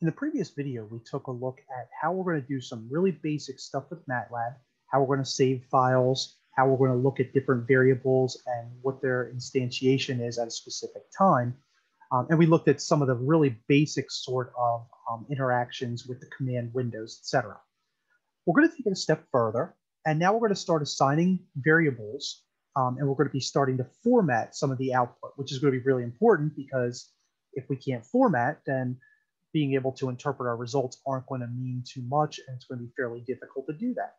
In the previous video, we took a look at how we're going to do some really basic stuff with MATLAB, how we're going to save files, how we're going to look at different variables and what their instantiation is at a specific time. And we looked at some of the really basic sort of interactions with the command windows, etc. We're going to take it a step further, and now we're going to start assigning variables, and we're going to be starting to format some of the output, which is going to be really important because if we can't format, then being able to interpret our results aren't going to mean too much, and it's going to be fairly difficult to do that.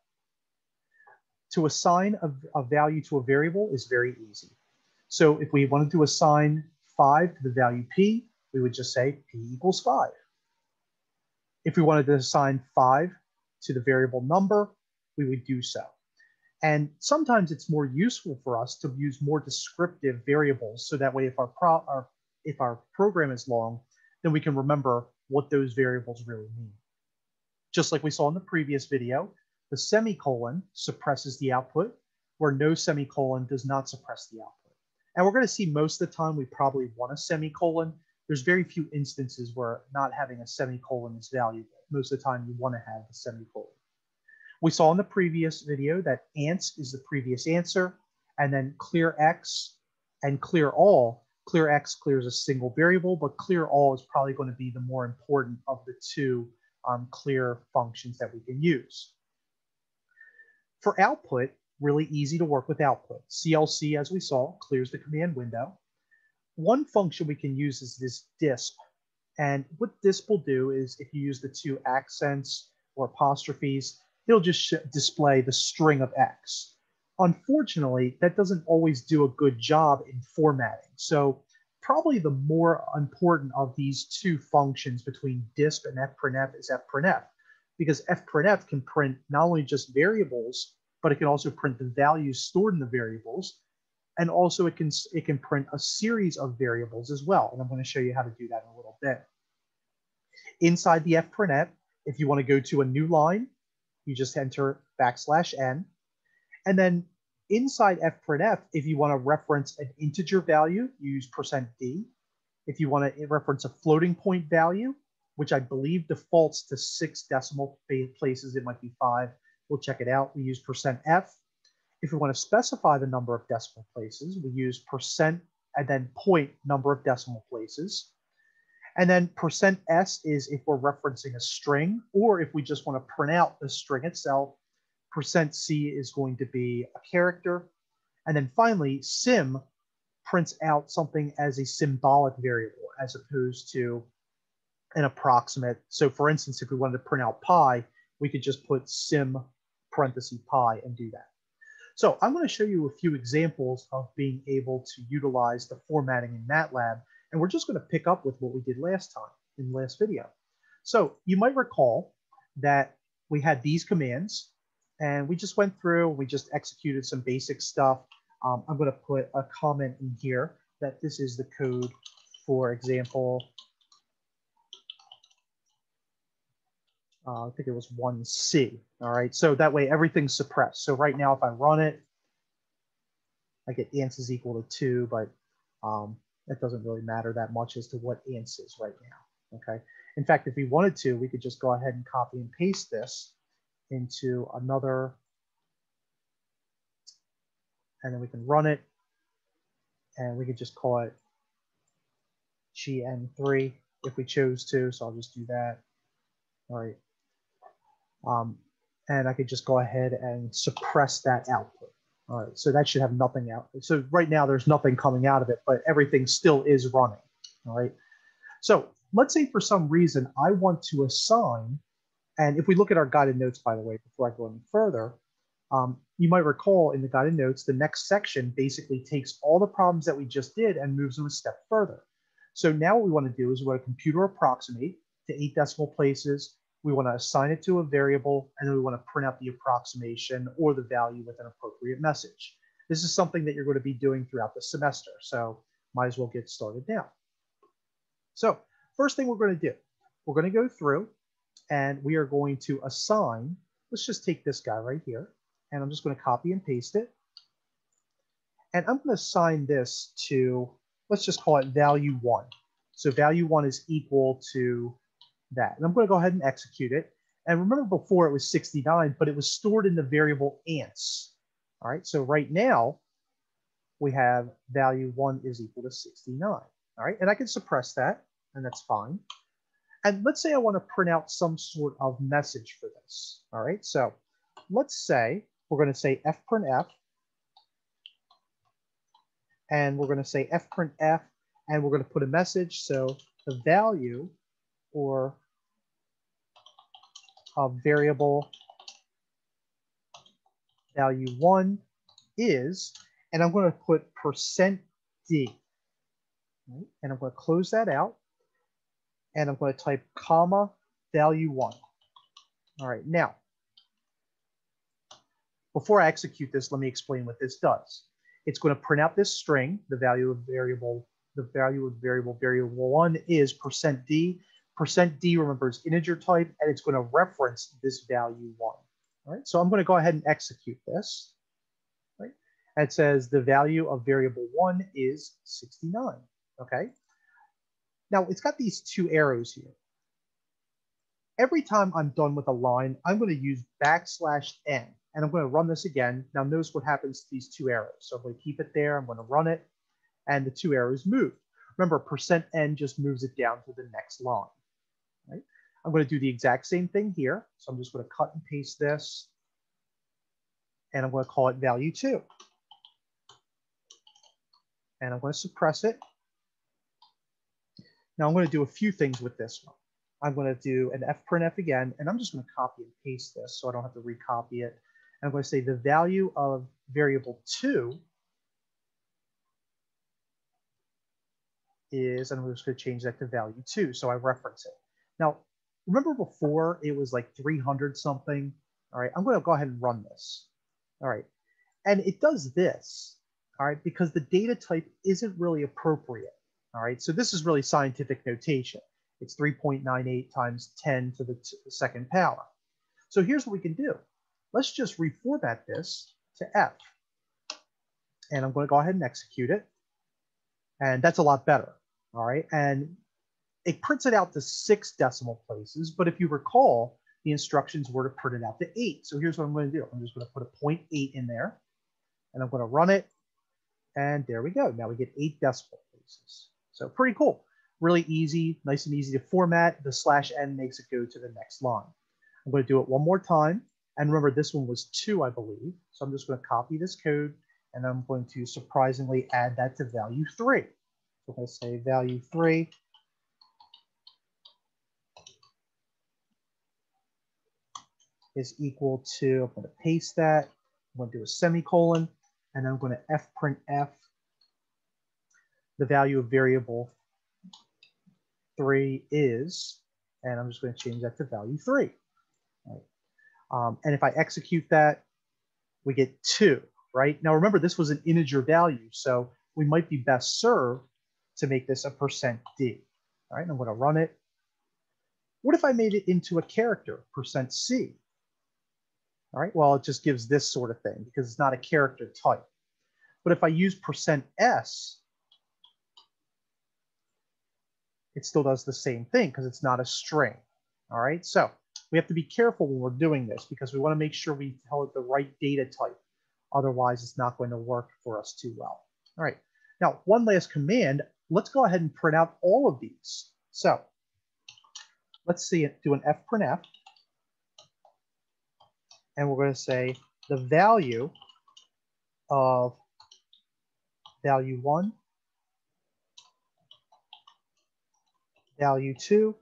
To assign a value to a variable is very easy. So if we wanted to assign 5 to the value p, we would just say p equals 5. If we wanted to assign 5 to the variable number, we would do so. And sometimes it's more useful for us to use more descriptive variables, so that way if our program is long, then we can remember what those variables really mean. Just like we saw in the previous video, the semicolon suppresses the output, where no semicolon does not suppress the output. And we're going to see most of the time we probably want a semicolon. There's very few instances where not having a semicolon is valuable. Most of the time you want to have the semicolon. We saw in the previous video that ANS is the previous answer, and then clear X and clear all. Clear X clears a single variable, but clear all is probably going to be the more important of the two clear functions that we can use. For output, really easy to work with output. CLC, as we saw, clears the command window. One function we can use is this disp. And what disp will do is if you use the 2 accents or apostrophes, it'll just display the string of X. Unfortunately, that doesn't always do a good job in formatting. So probably the more important of these two functions between disp and fprintf is fprintf, because fprintf can print not only just variables, but it can also print the values stored in the variables. And also it can print a series of variables as well. And I'm going to show you how to do that in a little bit. Inside the fprintf, if you want to go to a new line, you just enter \n. And then inside fprintf, if you want to reference an integer value, you use %d. If you want to reference a floating point value, which I believe defaults to 6 decimal places, it might be 5. We'll check it out. We use %f. If we want to specify the number of decimal places, we use % and then point number of decimal places. And then %s is if we're referencing a string, or if we just want to print out the string itself. %c is going to be a character. And then finally, sim prints out something as a symbolic variable as opposed to an approximate. So for instance, if we wanted to print out pi, we could just put sim parenthesis pi and do that. So I'm going to show you a few examples of being able to utilize the formatting in MATLAB. And we're just going to pick up with what we did last time in the last video. So you might recall that we had these commands, and we just went through, we just executed some basic stuff. I'm going to put a comment in here that this is the code, for example, I think it was 1C. All right, so that way everything's suppressed. So right now, if I run it, I get ans is equal to 2, but that doesn't really matter that much as to what ans is right now. Okay. In fact, if we wanted to, we could just go ahead and copy and paste this into another, and then we can run it, and we could just call it GN3 if we chose to. So I'll just do that. All right. And I could just go ahead and suppress that output. All right, so that should have nothing out. So right now there's nothing coming out of it, but everything still is running. All right. So let's say for some reason I want to assign, and if we look at our guided notes, by the way, before I go any further, you might recall in the guided notes, the next section basically takes all the problems that we just did and moves them a step further. So now what we want to do is we want to computer approximate to 8 decimal places. We want to assign it to a variable, and then we want to print out the approximation or the value with an appropriate message. This is something that you're going to be doing throughout the semester, so might as well get started now. So first thing we're going to do, we're going to go through and we are going to assign, let's just take this guy right here, and I'm just going to copy and paste it. And I'm going to assign this to, let's just call it value 1. So value 1 is equal to that. And I'm going to go ahead and execute it. And remember before it was 69, but it was stored in the variable ants. All right, so right now we have value 1 is equal to 69. All right, and I can suppress that, and that's fine. And let's say I want to print out some sort of message for this. All right, so let's say we're going to say fprintf, and we're going to say fprintf, and we're going to put a message. So the value or of variable value 1 is, and I'm going to put %d, right? And I'm going to close that out, and I'm going to type comma value 1. All right, now, before I execute this, let me explain what this does. It's going to print out this string, the value of variable variable 1 is %d. %d, remember, is integer type, and it's going to reference this value 1. All right, so I'm going to go ahead and execute this. Right, and it says the value of variable 1 is 69. Okay, now it's got these two arrows here. Every time I'm done with a line, I'm going to use \n, and I'm going to run this again. Now notice what happens to these two arrows. So I'm going to keep it there, I'm going to run it, and the two arrows move. Remember, %n just moves it down to the next line. Right? I'm going to do the exact same thing here. So I'm just going to cut and paste this, and I'm going to call it value 2. And I'm going to suppress it. Now I'm going to do a few things with this one. I'm going to do an fprintf again, and I'm just going to copy and paste this so I don't have to recopy it. And I'm going to say the value of variable 2 is, and I'm just going to change that to value 2, so I reference it. Now, remember before it was like 300 something? All right, I'm going to go ahead and run this. All right, and it does this, all right, because the data type isn't really appropriate. All right, so this is really scientific notation. It's 3.98 times 10 to the second power. So here's what we can do. Let's just reformat this to F. And I'm going to go ahead and execute it. And that's a lot better. All right, and it prints it out to 6 decimal places. But if you recall, the instructions were to print it out to 8. So here's what I'm going to do. I'm just going to put a 0.8 in there, and I'm going to run it. And there we go. Now we get 8 decimal places. So pretty cool. Really easy, nice and easy to format. The /n makes it go to the next line. I'm going to do it one more time. And remember, this one was 2, I believe. So I'm just going to copy this code, and I'm going to surprisingly add that to value 3. So I'm going to say value 3 is equal to, I'm going to paste that. I'm going to do a semicolon, and I'm going to fprintf the value of variable 3 is, and I'm just going to change that to value 3. Right. And if I execute that, we get 2, right? Now remember, this was an integer value, so we might be best served to make this a %d. All right, and I'm going to run it. What if I made it into a character, %c? All right, well, it just gives this sort of thing because it's not a character type. But if I use %s, it still does the same thing because it's not a string. All right, so we have to be careful when we're doing this because we want to make sure we tell it the right data type. Otherwise, it's not going to work for us too well. All right, now one last command. Let's go ahead and print out all of these. So let's see it, do an fprintf. And we're going to say the value of value 1, value 2,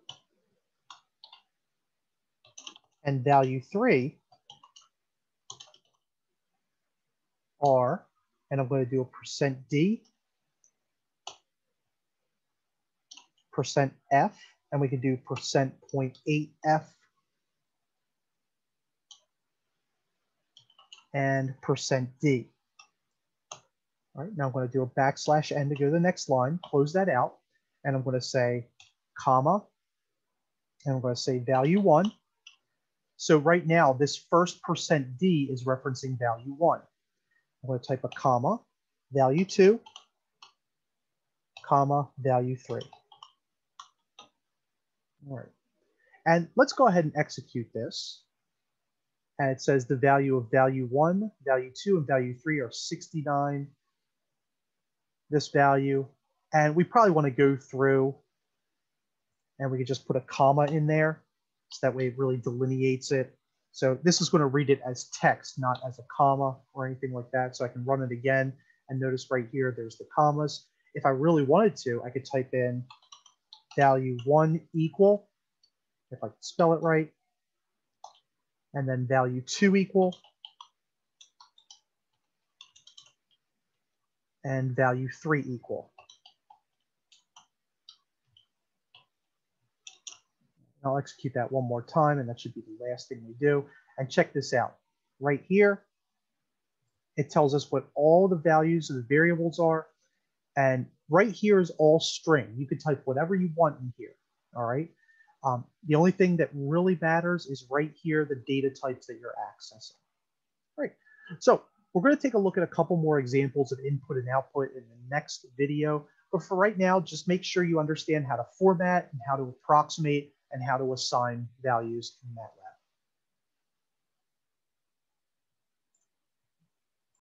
and value 3 are, and I'm going to do a %d, %f, and we can do %.8f, and %d. All right, now I'm going to do a \n to go to the next line, close that out, and I'm going to say comma, and I'm going to say value 1. So right now, this first %d is referencing value 1. I'm going to type a comma, value 2, comma, value 3. All right. And let's go ahead and execute this. And it says the value of value 1, value 2, and value 3 are 69, this value. And we probably want to go through and we could just put a comma in there so that way it really delineates it. So this is going to read it as text, not as a comma or anything like that. So I can run it again and notice right here, there's the commas. If I really wanted to, I could type in value 1 equal, if I could spell it right, and then value 2 equal, and value 3 equal. I'll execute that one more time, and that should be the last thing we do. And check this out. Right here, it tells us what all the values of the variables are. And right here is all string. You can type whatever you want in here, all right? The only thing that really matters is right here, the data types that you're accessing. All right, so we're going to take a look at a couple more examples of input and output in the next video. But for right now, just make sure you understand how to format and how to approximate and how to assign values in MATLAB.